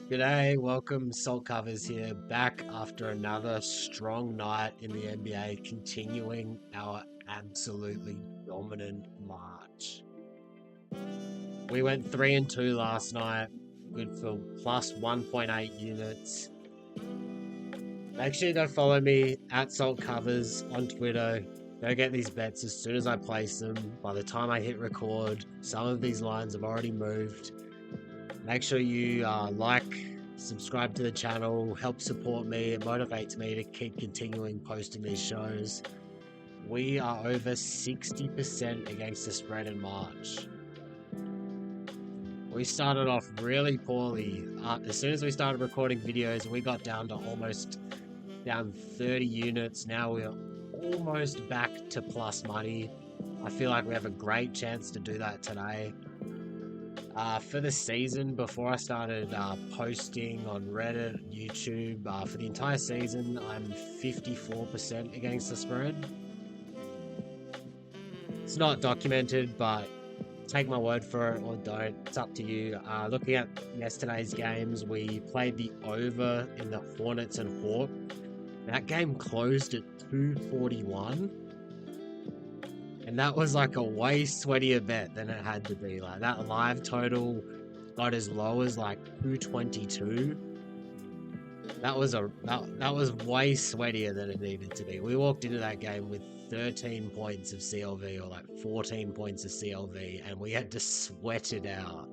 G'day, welcome. Salt Covers here, back after another strong night in the NBA, continuing our absolutely dominant march. We went 3 and 2 last night, good for plus 1.8 units. Make sure you go follow me at Salt Covers on Twitter. Go get these bets as soon as I place them. By the time I hit record, some of these lines have already moved. Make sure you subscribe to the channel, help support me. It motivates me to keep continuing posting these shows. We are over 60% against the spread in March. We started off really poorly. As soon as we started recording videos, we got down to almost down 30 units. Now we're almost back to plus money. I feel like we have a great chance to do that today. For the season, before I started posting on Reddit, YouTube, for the entire season, I'm 54% against the spread. It's not documented, but take my word for it or don't. It's up to you. Looking at yesterday's games, we played the over in the Hornets and Hawks. That game closed at 241. And that was like a way sweatier bet than it had to be. Like that live total got as low as like 222. That was way sweatier than it needed to be. We walked into that game with 13 points of CLV or like 14 points of CLV, and we had to sweat it out.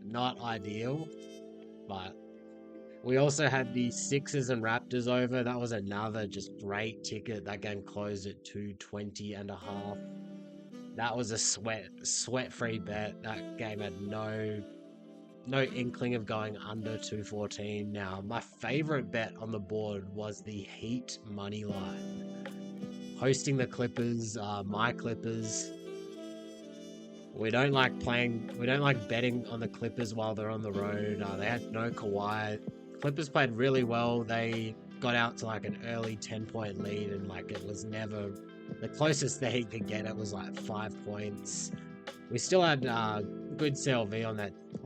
Not ideal, but we also had the Sixers and Raptors over. That was another just great ticket. That game closed at 220.5. That was a sweat-free bet. That game had no inkling of going under 214. Now, my favorite bet on the board was the Heat money line. Hosting the Clippers, my Clippers. We don't like betting on the Clippers while they're on the road. They had no Kawhi. Clippers played really well. They got out to like an early 10-point lead, and like it was never the closest the Heat could get. It was like 5 points. We still had good CLV on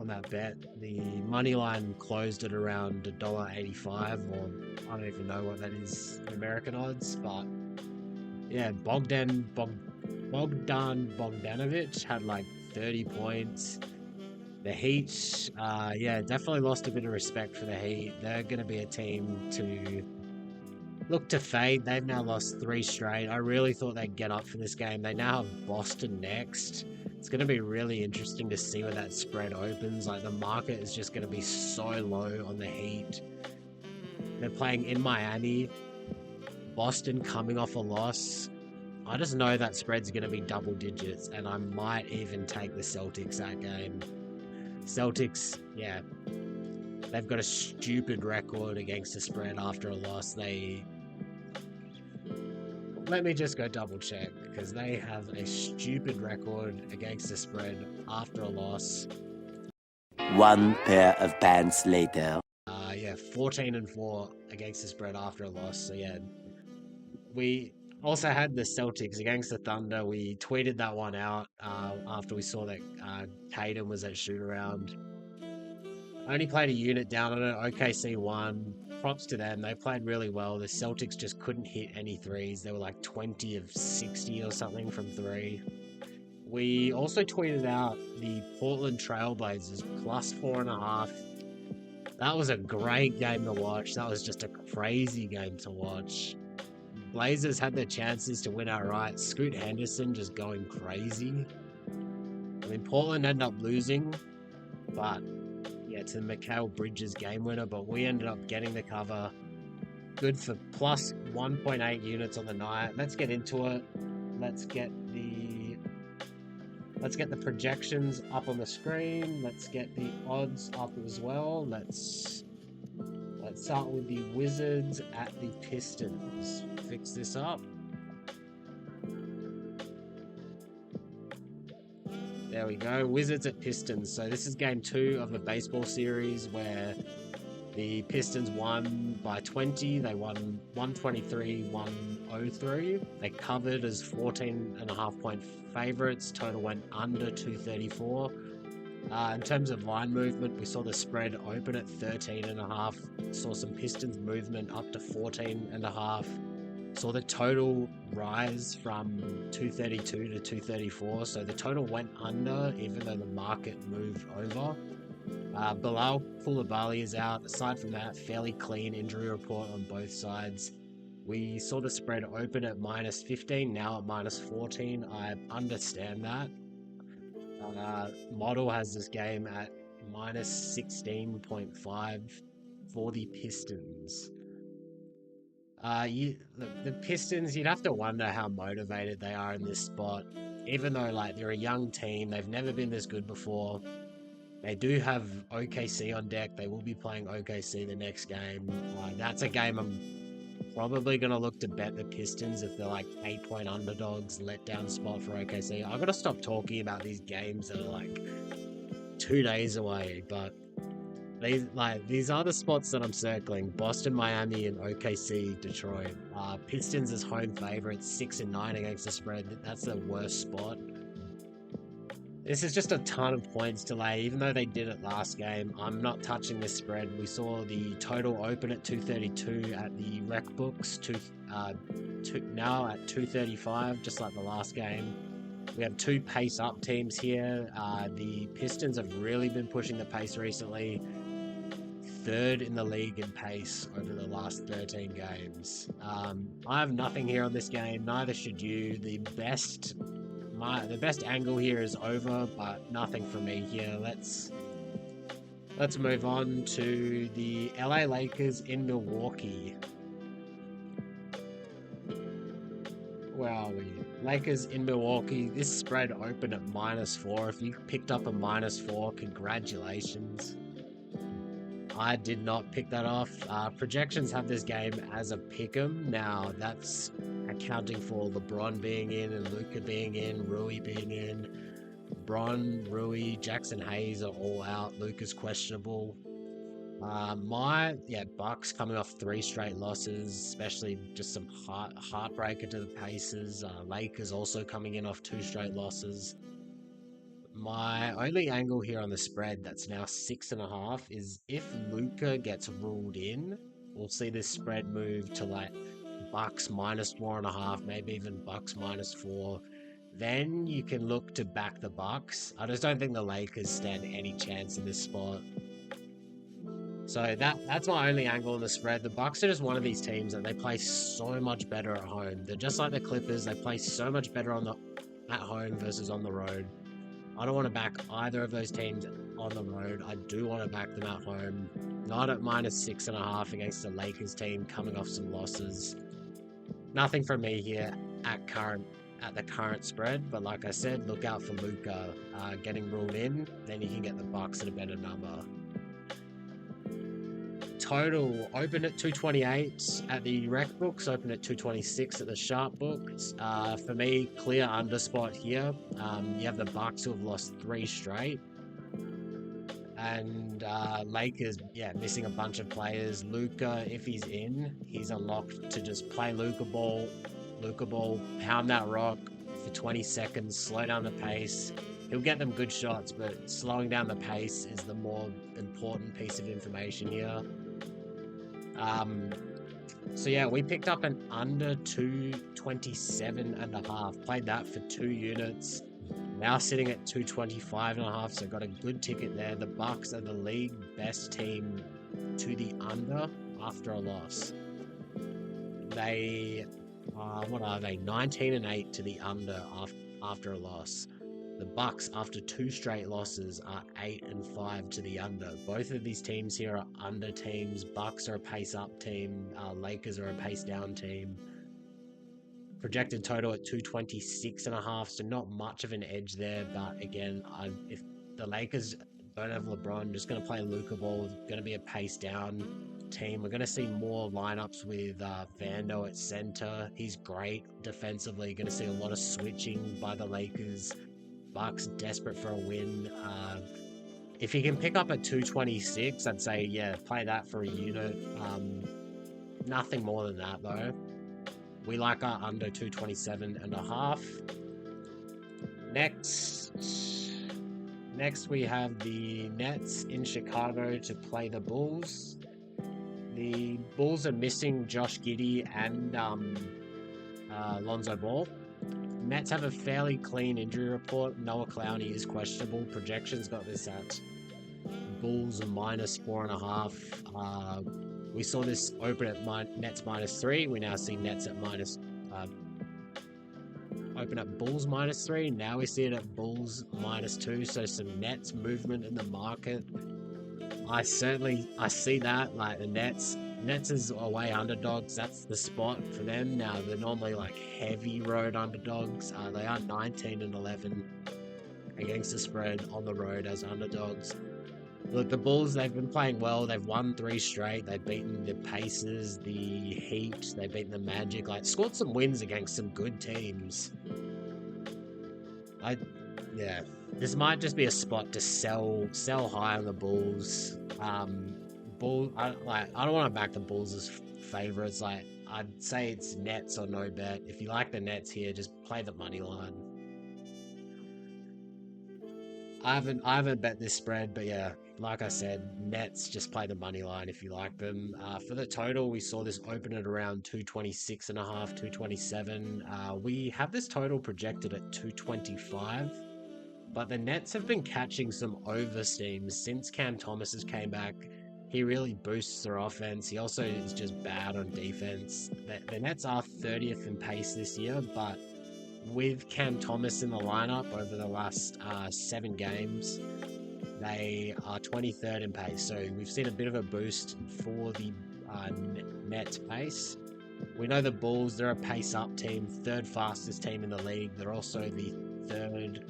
that bet. The money line closed at around $1.85, or I don't even know what that is in American odds, but yeah, Bogdanovic had like 30 points. The Heat, definitely lost a bit of respect for the Heat. They're going to be a team to look to fade. They've now lost 3 straight. I really thought they'd get up for this game. They now have Boston next. It's going to be really interesting to see where that spread opens. Like the market is just going to be so low on the Heat. They're playing in Miami. Boston coming off a loss. I just know that spread's going to be double digits, and I might even take the Celtics that game. Celtics, yeah, they've got a stupid record against the spread after a loss. Let me just go double check, because they have a stupid record against the spread after a loss. One pair of pants later. 14-4 against the spread after a loss. So yeah, we also had the Celtics against the Thunder. We tweeted that one out after we saw that Tatum was at shoot around. Only played a unit down on it. OKC won. Props to them. They played really well. The Celtics just couldn't hit any threes. They were like 20 of 60 or something from 3. We also tweeted out the Portland Trailblazers plus 4.5. That was a great game to watch. That was just a crazy game to watch. Blazers had their chances to win outright. Scoot Henderson just going crazy. I mean, Portland ended up losing, but yeah, to Mikal Bridges game winner, but we ended up getting the cover. Good for plus 1.8 units on the night. Let's get into it. Let's get the projections up on the screen. Let's get the odds up as well. Let's start with the Wizards at the Pistons. Fix this up. There we go. Wizards at Pistons. So this is game 2 of the baseball series where the Pistons won by 20. They won 123-103. They covered as 14.5 point favorites. Total went under 234. In terms of line movement, we saw the spread open at 13.5. Saw some Pistons movement up to 14.5. Saw the total rise from 232 to 234. So the total went under, even though the market moved over. Bilal Koulibaly is out. Aside from that, fairly clean injury report on both sides. We saw the spread open at minus 15, now at minus 14. I understand that. Model has this game at minus 16.5 for the Pistons. The Pistons, you'd have to wonder how motivated they are in this spot. Even though like they're a young team, they've never been this good before. They do have OKC on deck. They will be playing OKC the next game. That's a game I'm probably going to look to bet the Pistons if they're like 8-point underdogs, letdown spot for OKC. I've got to stop talking about these games that are like 2 days away, but these are the spots that I'm circling. Boston, Miami, and OKC, Detroit. Pistons as home favorites, 6-9 against the spread. That's the worst spot. This is just a ton of points to lay, even though they did it last game. I'm not touching this spread. We saw the total open at 232 at the rec books, now at 235, just like the last game. We have two pace up teams here. The Pistons have really been pushing the pace recently. Third in the league in pace over the last 13 games. I have nothing here on this game, neither should you. The best angle here is over, but nothing for me here. Let's move on to the LA Lakers in Milwaukee. Where are we? Lakers in Milwaukee. This spread opened at -4. If you picked up a -4, congratulations. I did not pick that off. Projections have this game as a pick'em. Now, that's accounting for LeBron being in and Luka being in, Rui being in. Bron, Rui, Jackson Hayes are all out. Luka's questionable. Bucks coming off 3 straight losses, especially just some heartbreaker to the Pacers. Lakers also coming in off 2 straight losses. My only angle here on the spread that's now 6.5 is if Luka gets ruled in, we'll see this spread move to like Bucks -4.5, maybe even Bucks -4. Then you can look to back the Bucks. I just don't think the Lakers stand any chance in this spot. So that's my only angle on the spread. The Bucks are just one of these teams that they play so much better at home. They're just like the Clippers. They play so much better at home versus on the road. I don't want to back either of those teams on the road. I do want to back them at home. Not at -6.5 against the Lakers team coming off some losses. Nothing from me here at the current spread, but like I said, look out for Luka getting ruled in. Then you can get the Bucks at a better number. Total open at 228 at the rec books, open at 226 at the sharp books. For me, clear under spot here. You have the Bucks who have lost 3 straight. And Lakers, missing a bunch of players. Luka, if he's in, he's unlocked to just play Luka ball, pound that rock for 20 seconds, slow down the pace. He'll get them good shots, but slowing down the pace is the more important piece of information here. We picked up an under 227.5. Played that for 2 units. Now sitting at 225.5, so got a good ticket there. The Bucks are the league best team to the under after a loss. They, 19-8 to the under after a loss. The Bucks, after 2 straight losses, are 8-5 to the under. Both of these teams here are under teams. Bucks are a pace up team. Lakers are a pace down team. Projected total at 226.5, so not much of an edge there. But again, if the Lakers don't have LeBron, just going to play Luka ball. Going to be a pace down team. We're going to see more lineups with Vando at center. He's great defensively. Going to see a lot of switching by the Lakers. Bucks desperate for a win. If you can pick up at 226, I'd say play that for a unit. Nothing more than that though. We like our under 227.5. Next, we have the Nets in Chicago to play the Bulls. The Bulls are missing Josh Giddey and Lonzo Ball. Nets have a fairly clean injury report. Noah Clowney is questionable. Projections got this at Bulls -4.5. We saw this open at Nets -3. We now see Nets at open at Bulls -3. Now we see it at Bulls -2. So some Nets movement in the market. I see that, like the Nets is away underdogs. That's the spot for them. Now they're normally like heavy road underdogs. They are 19-11 against the spread on the road as underdogs. Look, the Bulls, they've been playing well. They've won 3 straight. They've beaten the Pacers, the Heat. They've beaten the Magic. Like, scored some wins against some good teams. Yeah, this might just be a spot to sell high on the Bulls. I don't want to back the Bulls as favorites. Like, I'd say it's Nets or no bet. If you like the Nets here, just play the money line. I haven't bet this spread, but yeah, like I said, Nets, just play the money line if you like them. For the total, we saw this open at around 226.5, 227. We have this total projected at 225, but the Nets have been catching some oversteam since Cam Thomas has came back. He really boosts their offense. He also is just bad on defense. The Nets are 30th in pace this year, but with Cam Thomas in the lineup over the last 7 games, they are 23rd in pace. So we've seen a bit of a boost for the Nets pace. We know the Bulls, they're a pace up team, 3rd fastest team in the league. They're also the 3rd.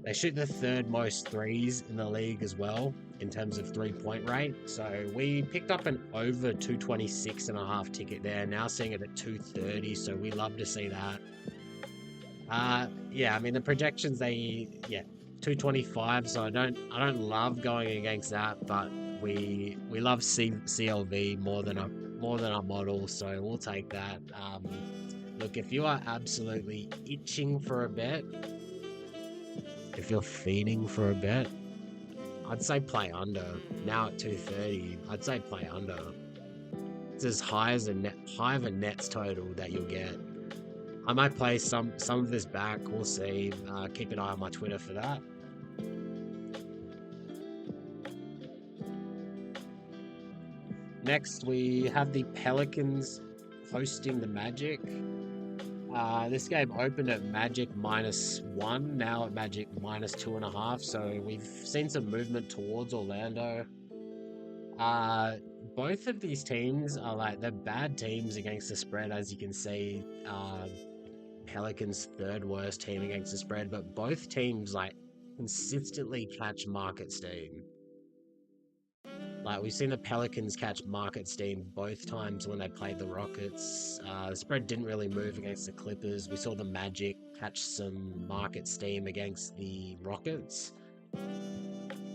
They shoot the 3rd most threes in the league as well in terms of 3-point rate. So we picked up an over 226.5 ticket there. Now seeing it at 230. So we love to see that. Yeah, I mean the projections 225, so I don't love going against that, but we love CLV more than our model, so we'll take that. Look, if you are absolutely itching for a bet, if you're feeding for a bet, I'd say play under. Now at 230, I'd say play under. It's as high of a Nets total that you'll get. I might play some of this back. We'll see. Keep an eye on my Twitter for that. Next, we have the Pelicans hosting the Magic. This game opened at Magic -1, now at Magic -2.5. So we've seen some movement towards Orlando. Both of these teams are they're bad teams against the spread, as you can see. Pelicans 3rd worst team against the spread, but both teams consistently catch market steam. We've seen the Pelicans catch market steam both times when they played the Rockets. The spread didn't really move against the Clippers. We saw the Magic catch some market steam against the Rockets.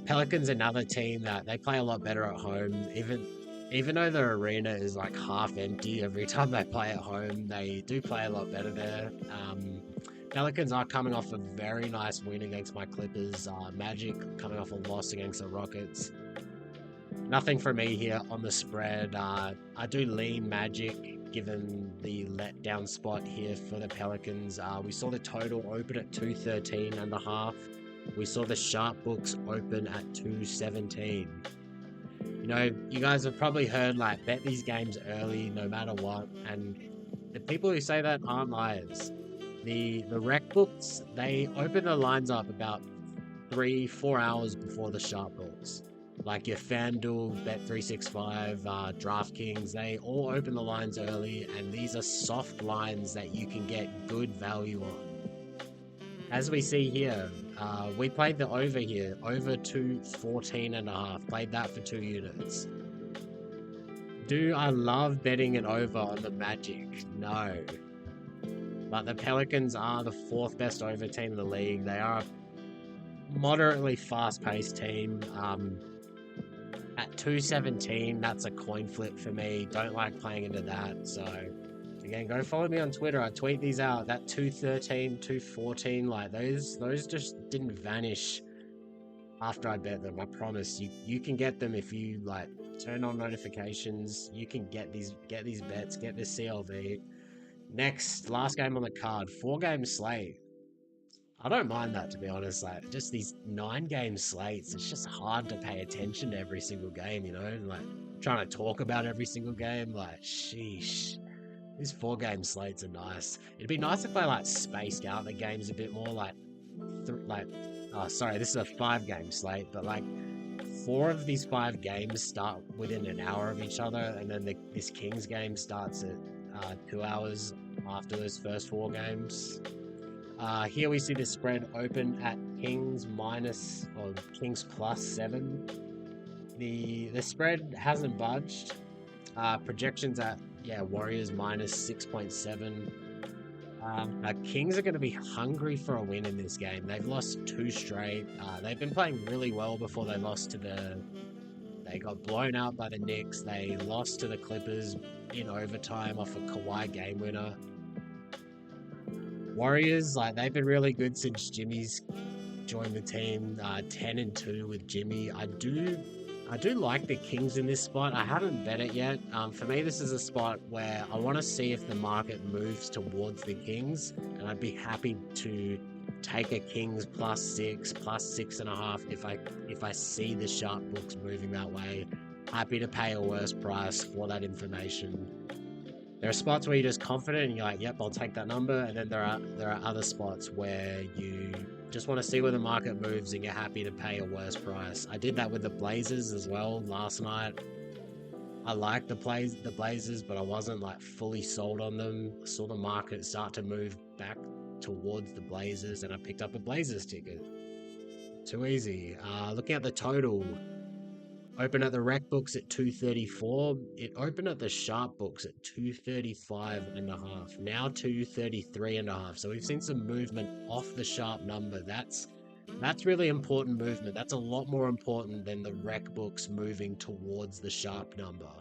Pelicans, another team that they play a lot better at home. Even though the arena is half empty every time they play at home, they do play a lot better there. Pelicans are coming off a very nice win against my Clippers. Magic coming off a loss against the Rockets. Nothing for me here on the spread. I do lean Magic given the letdown spot here for the Pelicans. We saw the total open at 213.5. We saw the sharp books open at 217. You know, you guys have probably heard bet these games early no matter what, and the people who say that aren't liars. The rec books, they open the lines up about 3-4 hours before the sharp books. Like your FanDuel, Bet365, DraftKings, they all open the lines early, and these are soft lines that you can get good value on. As we see here, we played the over here, over 214.5, played that for 2 units. Do I love betting it over on the Magic? No. But the Pelicans are the 4th best over team in the league. They are a moderately fast-paced team. At 217, that's a coin flip for me. Don't like playing into that. So, again, go follow me on Twitter. I tweet these out. That 213, 214, those just didn't vanish after I bet them. I promise you can get them if you like turn on notifications. You can get these bets, get this CLV. Next, last game on the card, 4-game slate. I don't mind that, to be honest. Like, just these 9-game slates, it's just hard to pay attention to every single game, you know? Like, trying to talk about every single game, like, sheesh. These 4-game slates are nice. It'd be nice if I, like, spaced out the games a bit more, oh, sorry, this is a 5-game slate, but, like, 4 of these 5 games start within an hour of each other, and then this Kings game starts at 2 hours after those first 4 games. Here we see the spread open at Kings plus 7. The spread hasn't budged. Projections at Warriors minus 6.7. Kings are going to be hungry for a win in this game. They've lost 2 straight. They've been playing really well before they lost to They got blown out by the Knicks. They lost to the Clippers in overtime off a Kawhi game winner. Warriors, like, they've been really good since Jimmy's joined the team. 10-2 with Jimmy. I do like the Kings in this spot. I haven't bet it yet. For me, this is a spot where I want to see if the market moves towards the Kings, and I'd be happy to take a Kings plus 6, plus 6.5 if I see the sharp books moving that way. Happy to pay a worse price for that information. There are spots where you're just confident and you're like, yep, I'll take that number. And then there are other spots where you just want to see where the market moves and you're happy to pay a worse price. I did that with the Blazers as well last night. I liked the Blazers, but I wasn't like fully sold on them. I saw the market start to move back towards the Blazers and I picked up a Blazers ticket. Too easy. Looking at the total. Open at the rec books at 234. It opened at the sharp books at 235.5. Now 233.5. So we've seen some movement off the sharp number. That's really important movement. That's a lot more important than the rec books moving towards the sharp number.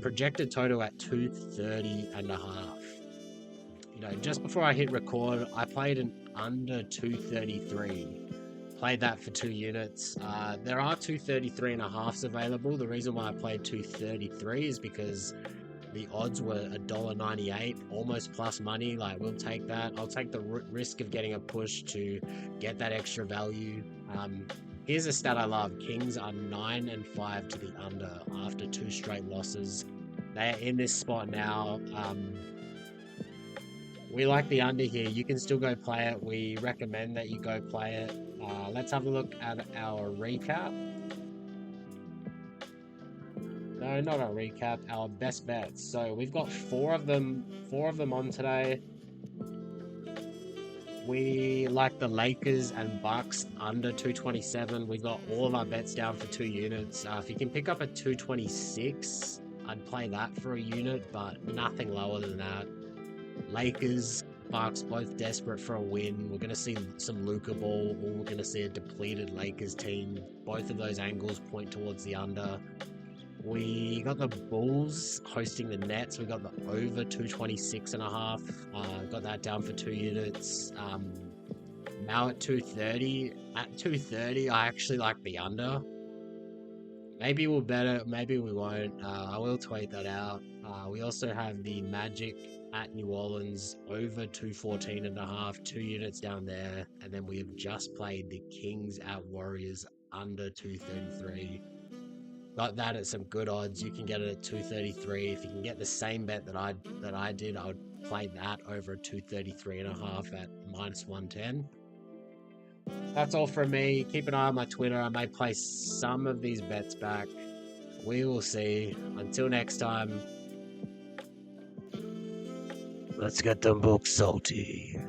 Projected total at 230.5. You know, just before I hit record, I played an under 233. Played that for 2 units. There are 233.5s available. The reason why I played 233 is because the odds were $1.98, almost plus money. Like, we'll take that. I'll take the risk of getting a push to get that extra value. Here's a stat I love. Kings are 9-5 to the under after 2 straight losses. They're in this spot now. We like the under here. You can still go play it. We recommend that you go play it. Let's have a look at our recap. No, not our recap. Our best bets. So we've got 4 of them on today. We like the Lakers and Bucks under 227. We got all of our bets down for 2 units. If you can pick up a 226, I'd play that for a unit, but nothing lower than that. Lakers, Bucks, both desperate for a win. We're going to see some Luka ball, or we're going to see a depleted Lakers team. Both of those angles point towards the under. We got the Bulls hosting the Nets. We got the over 226.5. Got that down for 2 units. Now at 230. At 230, I actually like the under. Maybe we'll bet it. Maybe we won't. I will tweet that out. We also have the Magic at New Orleans over 214.5, 2 units down there. And then we have just played the Kings at Warriors under 233. Got that at some good odds. You can get it at 233. If you can get the same bet that I did, I would play that over 233.5 at minus 110. That's all from me. Keep an eye on my Twitter. I may place some of these bets back. We will see. Until next time. Let's get them books salty.